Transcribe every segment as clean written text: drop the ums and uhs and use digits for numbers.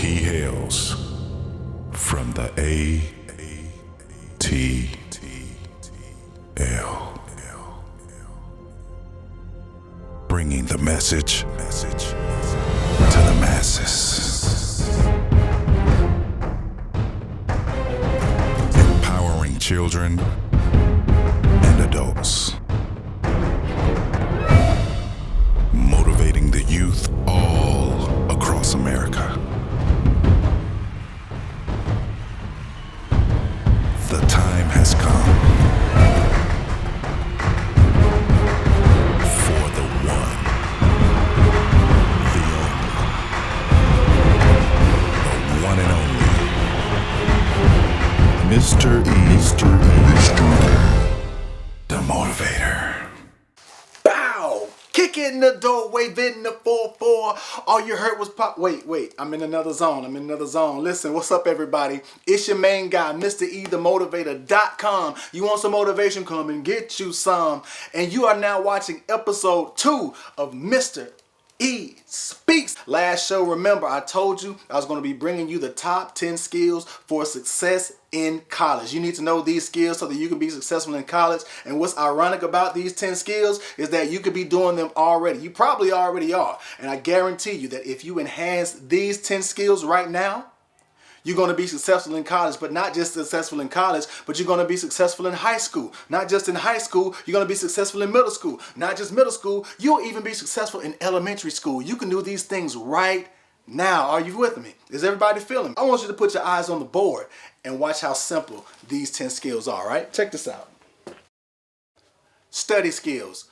He hails from the ATL, bringing the message to the masses, empowering children and adults, motivating the youth all across America. The time has come for the one, the one and only, Mr. the Motivator. Bow! Kick in the door, wave in the 4-4. All you heard was pop. Wait, I'm in another zone. Listen, what's up, everybody? It's your main guy, Mr. TheMotivator.com. You want some motivation? Come and get you some. And you are now watching episode 2 of Mr. E Speaks. Last show, remember, I told you I was going to be bringing you the top 10 skills for success in college. You need to know these skills so that you can be successful in college. And what's ironic about these 10 skills is that you could be doing them already. You probably already are. And I guarantee you that if you enhance these 10 skills right now, you're going to be successful in college, but not just successful in college, but you're going to be successful in high school. Not just in high school, you're going to be successful in middle school. Not just middle school, you'll even be successful in elementary school. You can do these things right now. Are you with me? Is everybody feeling me? I want you to put your eyes on the board and watch how simple these 10 skills are, right? Check this out. Study skills.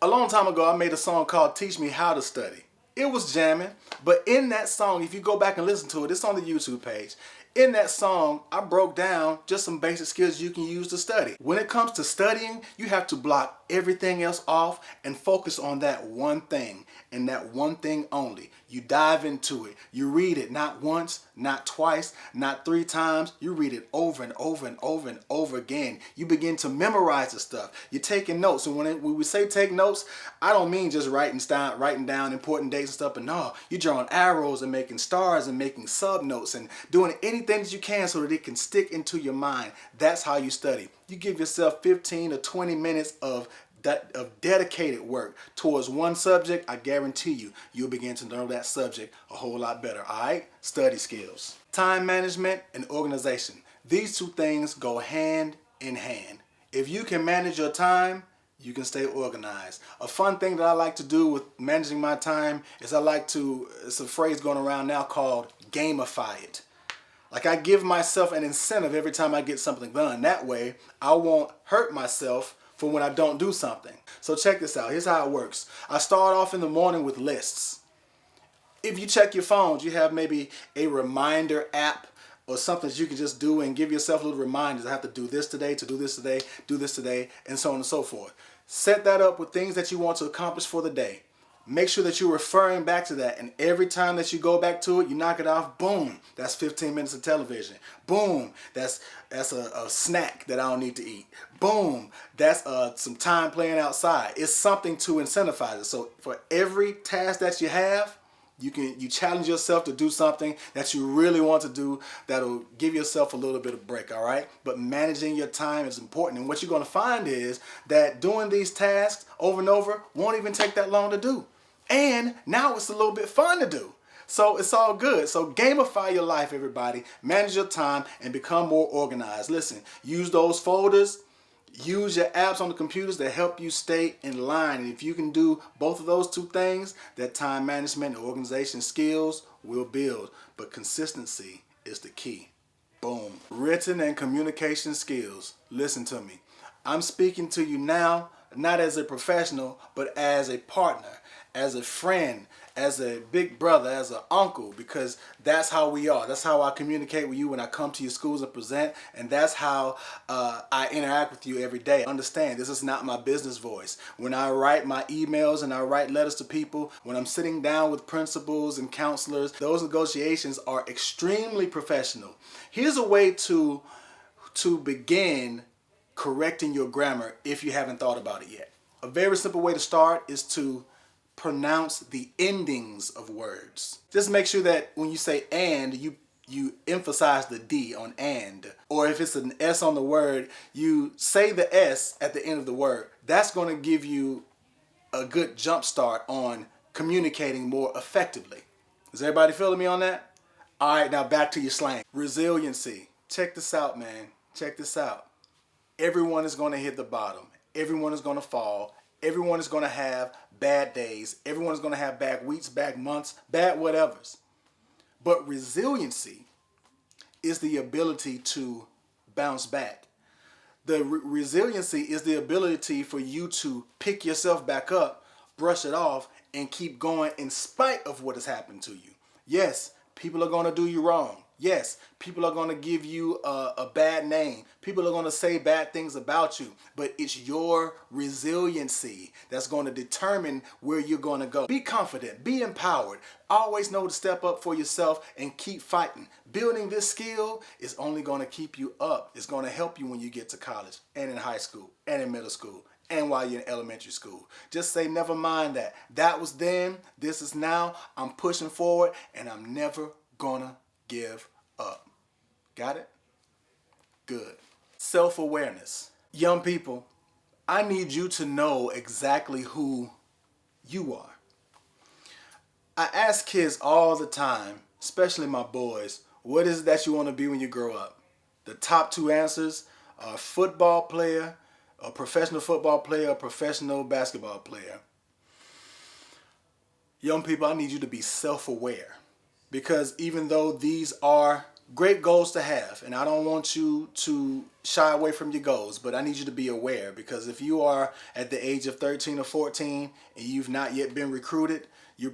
A long time ago, I made a song called Teach Me How to Study. It was jamming, but in that song, if you go back and listen to it, it's on the YouTube page. In that song, I broke down just some basic skills you can use to study. When it comes to studying, you have to block everything else off and focus on that one thing and that one thing only. You dive into it. You read it not once, not twice, not 3 times. You read it over and over and over and over again. You begin to memorize the stuff. You're taking notes. And when we say take notes, I don't mean just writing down important dates and stuff. But no, you're drawing arrows and making stars and making sub notes and doing anything that you can so that it can stick into your mind. That's how you study. You give yourself 15 to 20 minutes of dedicated work towards one subject. I guarantee you'll begin to know that subject a whole lot better. All right? Study skills. Time management and organization. These two things go hand in hand. If you can manage your time, you can stay organized. A fun thing that I like to do with managing my time is it's a phrase going around now called gamify it. Like I give myself an incentive every time I get something done. That way, I won't hurt myself for when I don't do something. So check this out. Here's how it works. I start off in the morning with lists. If you check your phones, you have maybe a reminder app or something that you can just do and give yourself little reminders. I have to do this today, to do this today, do this today, and so on and so forth. Set that up with things that you want to accomplish for the day. Make sure that you're referring back to that, and every time that you go back to it, you knock it off. Boom, that's 15 minutes of television. Boom, that's a snack that I don't need to eat. Boom, that's some time playing outside. It's something to incentivize it. So for every task that you have, you challenge yourself to do something that you really want to do that'll give yourself a little bit of break, all right? But managing your time is important. And what you're going to find is that doing these tasks over and over won't even take that long to do. And now it's a little bit fun to do. So it's all good. So gamify your life, everybody. Manage your time and become more organized. Listen, use those folders. Use your apps on the computers that help you stay in line. And if you can do both of those two things, that time management and organization skills will build. But consistency is the key. Boom. Written and communication skills. Listen to me. I'm speaking to you now, not as a professional, but as a partner, as a friend, as a big brother, as an uncle, because that's how we are. That's how I communicate with you when I come to your schools and present, and that's how I interact with you every day. Understand, this is not my business voice. When I write my emails and I write letters to people, when I'm sitting down with principals and counselors, those negotiations are extremely professional. Here's a way to begin correcting your grammar if you haven't thought about it yet. A very simple way to start is to pronounce the endings of words. Just make sure that when you say and, you emphasize the D on and. Or if it's an S on the word, you say the S at the end of the word. That's going to give you a good jump start on communicating more effectively. Is everybody feeling me on that? All right, now back to your slang. Resiliency. Check this out, man. Check this out. Everyone is going to hit the bottom. Everyone is going to fall. Everyone is going to have bad days. Everyone is going to have bad weeks, bad months, bad whatevers. But resiliency is the ability to bounce back. The resiliency is the ability for you to pick yourself back up, brush it off, and keep going in spite of what has happened to you. Yes, people are going to do you wrong. Yes, people are going to give you a bad name. People are going to say bad things about you. But it's your resiliency that's going to determine where you're going to go. Be confident. Be empowered. Always know to step up for yourself and keep fighting. Building this skill is only going to keep you up. It's going to help you when you get to college and in high school and in middle school and while you're in elementary school. Just say, never mind that. That was then. This is now. I'm pushing forward and I'm never going to give up. Got it? Good. Self-awareness. Young people, I need you to know exactly who you are. I ask kids all the time, especially my boys, what is it that you want to be when you grow up? The top two answers are football player, a professional football player, a professional basketball player. Young people, I need you to be self-aware. Because even though these are great goals to have, and I don't want you to shy away from your goals, but I need you to be aware, because if you are at the age of 13 or 14 and you've not yet been recruited, your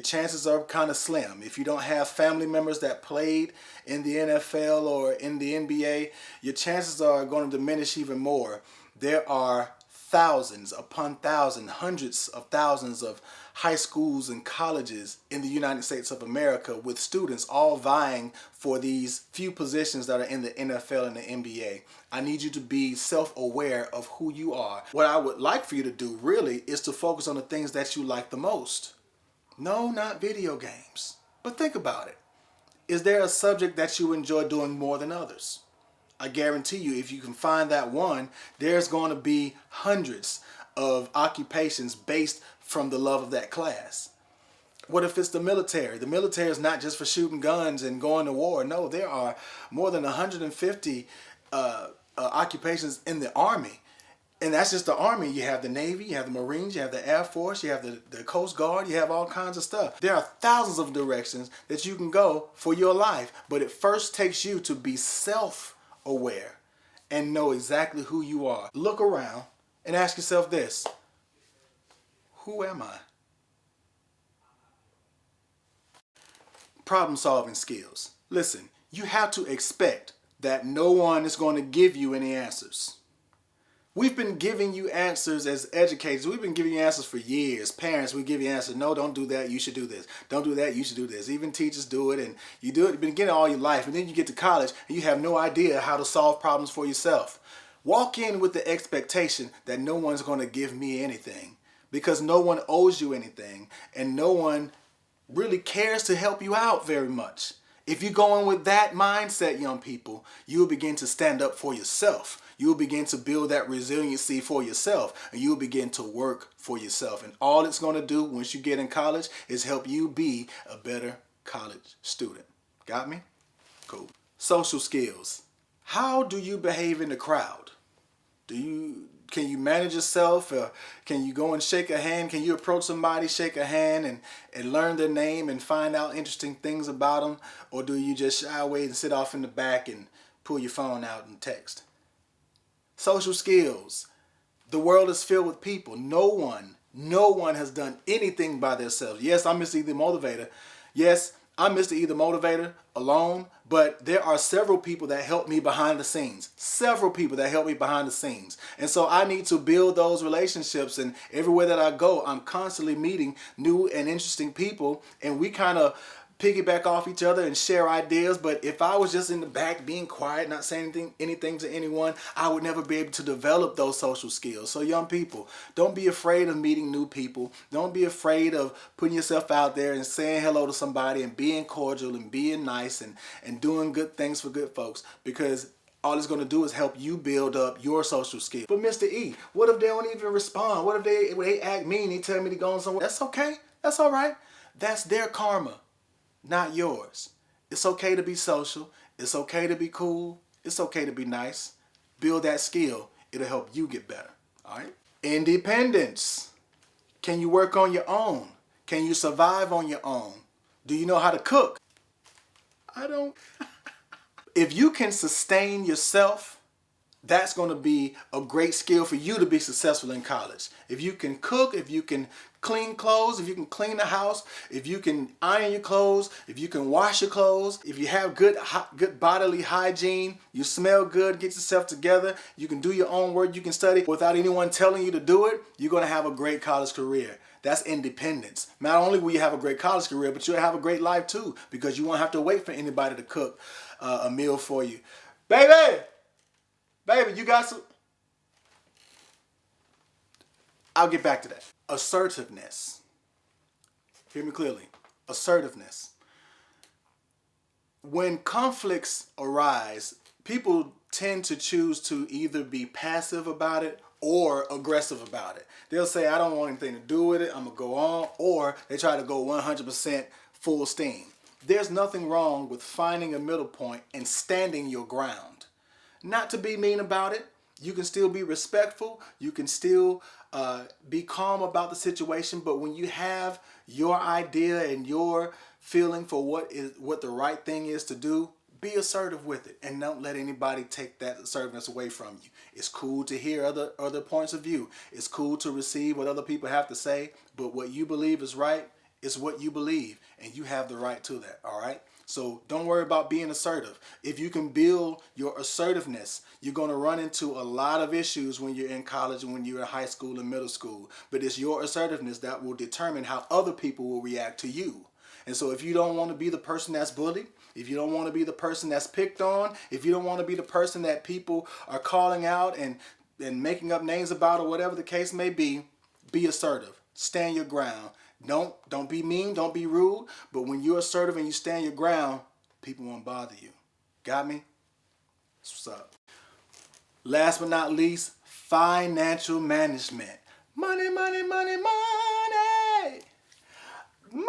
chances are kind of slim. If you don't have family members that played in the NFL or in the NBA, your chances are going to diminish even more. There are thousands upon thousands, hundreds of thousands of high schools and colleges in the United States of America with students all vying for these few positions that are in the NFL and the NBA. I need you to be self-aware of who you are. What I would like for you to do really is to focus on the things that you like the most. No, not video games. But think about it. Is there a subject that you enjoy doing more than others? I guarantee you, if you can find that one, there's going to be hundreds of occupations based from the love of that class. What if it's the military? The military is not just for shooting guns and going to war. No, there are more than 150 occupations in the Army. And that's just the Army. You have the Navy, you have the Marines, you have the Air Force, you have the Coast Guard, you have all kinds of stuff. There are thousands of directions that you can go for your life. But it first takes you to be self-aware and know exactly who you are. Look around and ask yourself this: who am I? Problem-solving skills. Listen, you have to expect that no one is going to give you any answers. We've been giving you answers as educators. We've been giving you answers for years. Parents, we give you answers. No, don't do that. You should do this. Don't do that. You should do this. Even teachers do it, and you do it. You've been getting it all your life, and then you get to college and you have no idea how to solve problems for yourself. Walk in with the expectation that no one's going to give me anything, because no one owes you anything, and no one really cares to help you out very much. If you go in with that mindset, young people, you will begin to stand up for yourself. You will begin to build that resiliency for yourself, and you will begin to work for yourself. And all it's going to do once you get in college is help you be a better college student. Got me? Cool. Social skills. How do you behave in the crowd? Can you manage yourself? Can you go and shake a hand? Can you approach somebody, shake a hand, and learn their name and find out interesting things about them? Or do you just shy away and sit off in the back and pull your phone out and text? Social skills. The world is filled with people. No one has done anything by themselves. Yes, I'm Mr. E the Motivator. Yes, I'm Mr. E the Motivator alone, but there are several people that help me behind the scenes. Several people that help me behind the scenes. And so I need to build those relationships, and everywhere that I go, I'm constantly meeting new and interesting people, and we kind of piggyback off each other and share ideas. But if I was just in the back being quiet, not saying anything to anyone, I would never be able to develop those social skills. So young people, don't be afraid of meeting new people. Don't be afraid of putting yourself out there and saying hello to somebody and being cordial and being nice and doing good things for good folks, because all it's going to do is help you build up your social skills. But Mr. E, what if they don't even respond? What if they act mean, they tell me to go on somewhere? That's okay. That's all right. That's their karma, not yours. It's okay to be social. It's okay to be cool. It's okay to be nice. Build that skill. It'll help you get better. All right? Independence. Can you work on your own? Can you survive on your own? Do you know how to cook? I don't. If you can sustain yourself, that's going to be a great skill for you to be successful in college. If you can cook, if you can clean clothes, if you can clean the house, if you can iron your clothes, if you can wash your clothes, if you have good bodily hygiene, you smell good, get yourself together, you can do your own work, you can study without anyone telling you to do it, you're going to have a great college career. That's independence. Not only will you have a great college career, but you'll have a great life too, because you won't have to wait for anybody to cook a meal for you. Baby, you got some. I'll get back to that. Assertiveness. Hear me clearly. Assertiveness. When conflicts arise, people tend to choose to either be passive about it or aggressive about it. They'll say, I don't want anything to do with it, I'm going to go on, or they try to go 100% full steam. There's nothing wrong with finding a middle point and standing your ground. Not to be mean about it. You can still be respectful. You can still be calm about the situation. But when you have your idea and your feeling for what the right thing is to do, be assertive with it, and don't let anybody take that assertiveness away from you. It's cool to hear other points of view. It's cool to receive what other people have to say, but what you believe is right is what you believe, and you have the right to that, all right? So don't worry about being assertive. If you can build your assertiveness, you're going to run into a lot of issues when you're in college and when you're in high school and middle school. But it's your assertiveness that will determine how other people will react to you. And so if you don't want to be the person that's bullied, if you don't want to be the person that's picked on, if you don't want to be the person that people are calling out and making up names about, or whatever the case may be assertive. Stand your ground. Don't be mean, don't be rude, but when you're assertive and you stand your ground, people won't bother you. Got me? That's what's up. Last but not least, financial management. Money, money, money, money. Money.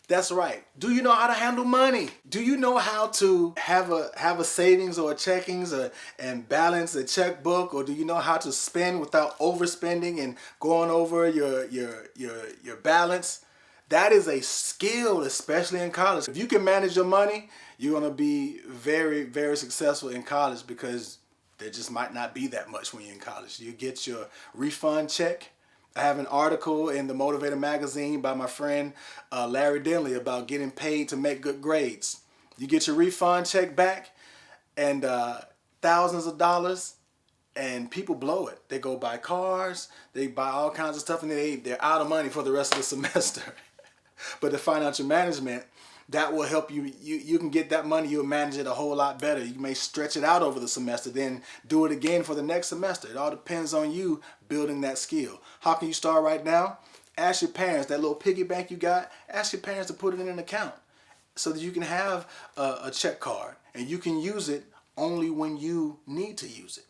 That's right. Do you know how to handle money? Do you know how to have a savings or a checkings and balance a checkbook? Or do you know how to spend without overspending and going over your balance? That is a skill, especially in college. If you can manage your money, you're going to be very, very successful in college, because there just might not be that much when you're in college. You get your refund check. I have an article in the Motivator magazine by my friend Larry Denley about getting paid to make good grades. You get your refund check back, and thousands of dollars, and people blow it. They go buy cars, they buy all kinds of stuff, and they're out of money for the rest of the semester. But the financial management, that will help you. You can get that money, you'll manage it a whole lot better. You may stretch it out over the semester, then do it again for the next semester. It all depends on you building that skill. How can you start right now? Ask your parents, that little piggy bank you got, ask your parents to put it in an account so that you can have a check card, and you can use it only when you need to use it.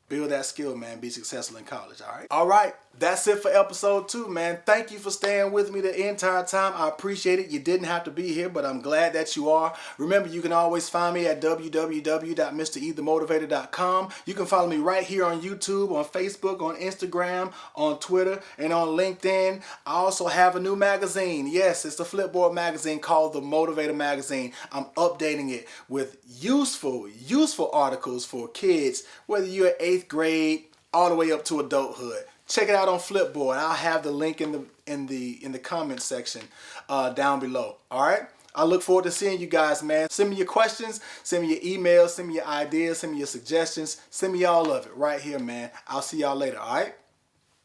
Build that skill, man. Be successful in college, all right? All right, that's it for episode 2, man. Thank you for staying with me the entire time. I appreciate it. You didn't have to be here, but I'm glad that you are. Remember, you can always find me at www.mrethemotivator.com. You can follow me right here on YouTube, on Facebook, on Instagram, on Twitter, and on LinkedIn. I also have a new magazine. Yes, it's a Flipboard magazine called the Motivator Magazine. I'm updating it with useful articles for kids, whether you're 8th grade all the way up to adulthood. Check it out on Flipboard. I'll have the link in the comment section down below. All right. I look forward to seeing you guys, man. Send me your questions, send me your emails, send me your ideas, send me your suggestions, send me all of it right here, man. I'll see y'all later. All right.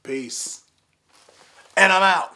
Peace. And I'm out.